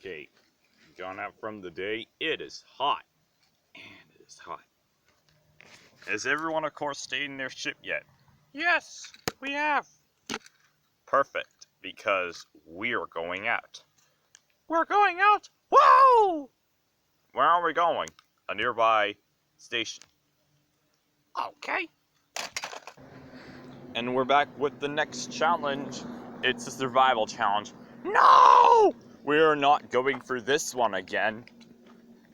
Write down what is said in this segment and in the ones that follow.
Okay, gone out from the day. It is hot. And it is hot. Has everyone, of course, stayed in their ship yet? Yes, we have. Perfect, because we are going out. We're going out. Whoa! Where are we going? A nearby station. Okay. And we're back with the next challenge. It's a survival challenge. No! We're not going for this one again.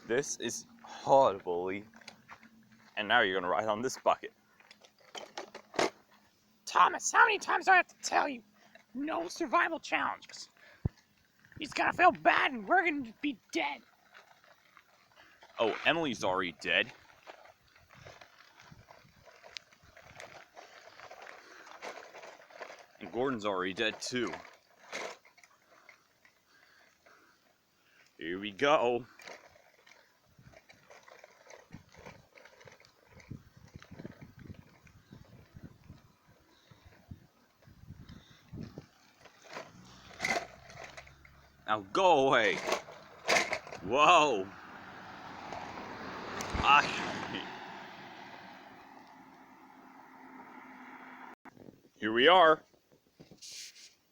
This is horribly. And now you're gonna ride on this bucket. Thomas, how many times do I have to tell you? No survival challenges. He's gonna feel bad and we're gonna be dead. Oh, Emily's already dead. And Gordon's already dead too. Here we go. Now go away. Whoa. Here we are.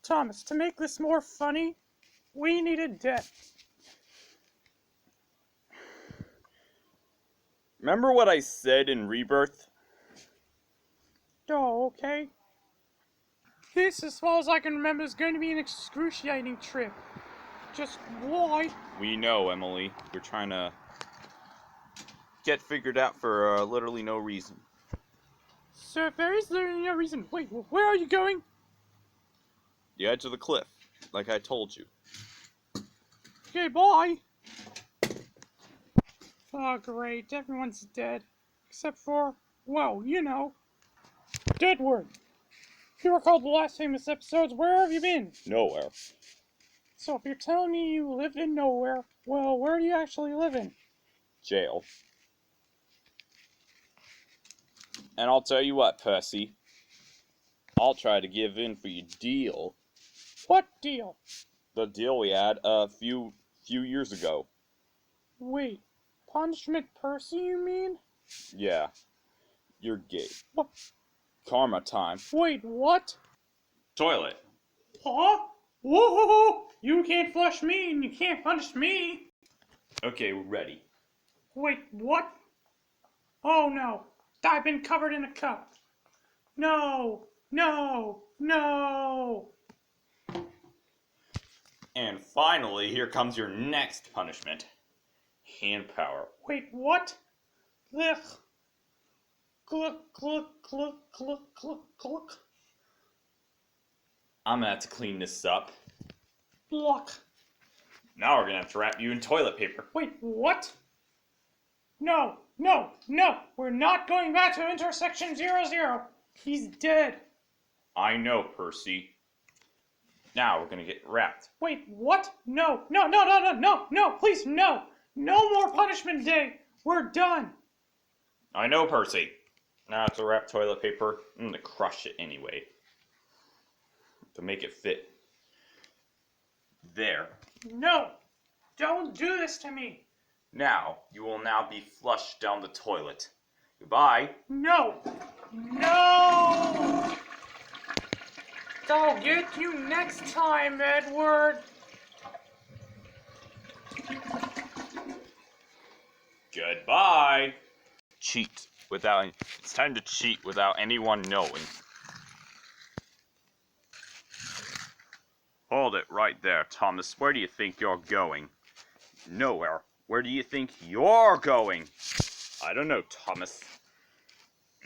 Thomas, to make this more funny, we needed death. Remember what I said in Rebirth? Oh, okay. This, as far as I can remember, is going to be an excruciating trip. Just why? We know, Emily. We're trying to get figured out for literally no reason. So if there is literally no reason, wait, where are you going? The edge of the cliff, like I told you. Okay, bye. Oh, great. Everyone's dead. Except for, well, you know, Deadwood. If you recall the last famous episodes, where have you been? Nowhere. So if you're telling me you lived in nowhere, well, where do you actually live in? Jail. And I'll tell you what, Percy. I'll try to give in for your deal. What deal? The deal we had a few years ago. Wait, Punishment Percy, you mean? Yeah. You're gay. What? Karma time. Wait, what? Toilet. Huh? Whoa! You can't flush me and you can't punish me. Okay, we're ready. Wait, what? Oh no, I've been covered in a cup. No, no, no. And finally, here comes your next punishment. Hand power. Wait, what? Ugh. Cluck, cluck, cluck, cluck, cluck, cluck. I'm gonna have to clean this up. Look. Now we're gonna have to wrap you in toilet paper. Wait, what? No, no, no. We're not going back to intersection 00. He's dead. I know, Percy. Now we're gonna get wrapped. Wait, what? No, no, no, no, no, no, no, please, no. No more punishment day. We're done. I know, Percy. Now I have to wrap toilet paper. I'm gonna crush it anyway. To make it fit. There. No, don't do this to me. Now, you will now be flushed down the toilet. Goodbye. No, no. I'll get you next time, Edward. Goodbye. Cheat without. It's time to cheat without anyone knowing. Hold it right there, Thomas. Where do you think you're going? Nowhere. Where do you think you're going? I don't know, Thomas.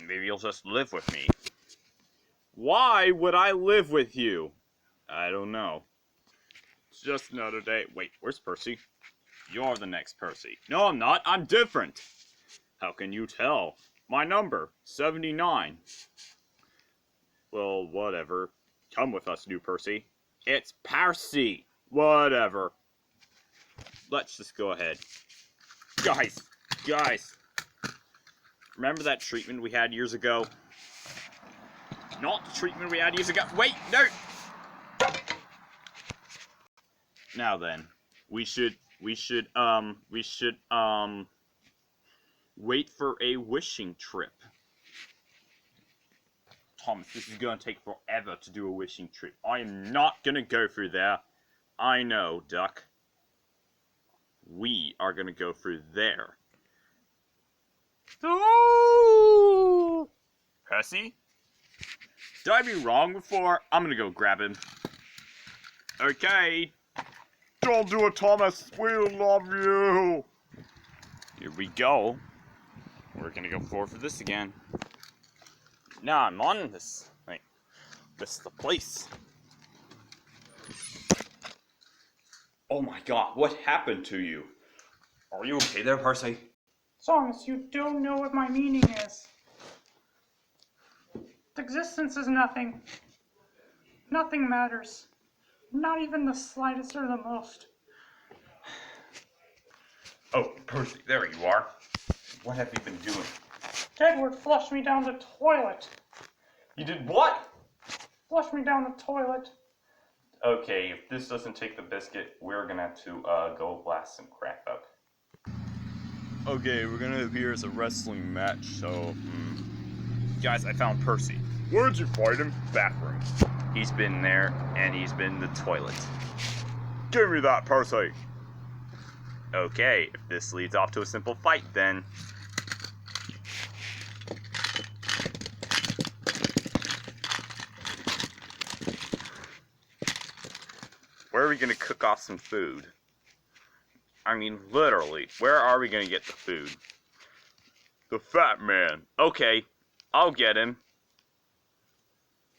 Maybe you'll just live with me. Why would I live with you? I don't know. It's just another day. Wait, where's Percy? You're the next Percy. No, I'm not. I'm different. How can you tell? My number, 79. Well, whatever. Come with us, new Percy. It's Percy. Whatever. Let's just go ahead. Guys. Remember that treatment we had years ago? Not the treatment we had years ago. Wait, no! Now then, We should wait for a wishing trip. Thomas, this is gonna take forever to do a wishing trip. I am not gonna go through there. I know, Duck. We are gonna go through there. Oh! Percy? Did I be wrong before? I'm gonna go grab him. Okay. Don't do it, Thomas. We love you. Here we go. We're gonna go forward for this again. Now I'm on this. Wait, this is the place. Oh my god, what happened to you? Are you okay there, Percy? Thomas, you don't know what my meaning is. Existence is nothing. Nothing matters. Not even the slightest or the most. Oh, Percy, there you are. What have you been doing? Deadwood flushed me down the toilet. You did what? Flushed me down the toilet. Okay, if this doesn't take the biscuit, we're gonna have to go blast some crap up. Okay, we're gonna appear as a wrestling match, so... Guys, I found Percy. Where'd you find him? Bathroom. He's been there, and he's been in the toilet. Give me that, Percy! Okay, if this leads off to a simple fight, then... Where are we gonna cook off some food? I mean, literally, where are we gonna get the food? The fat man. Okay, I'll get him.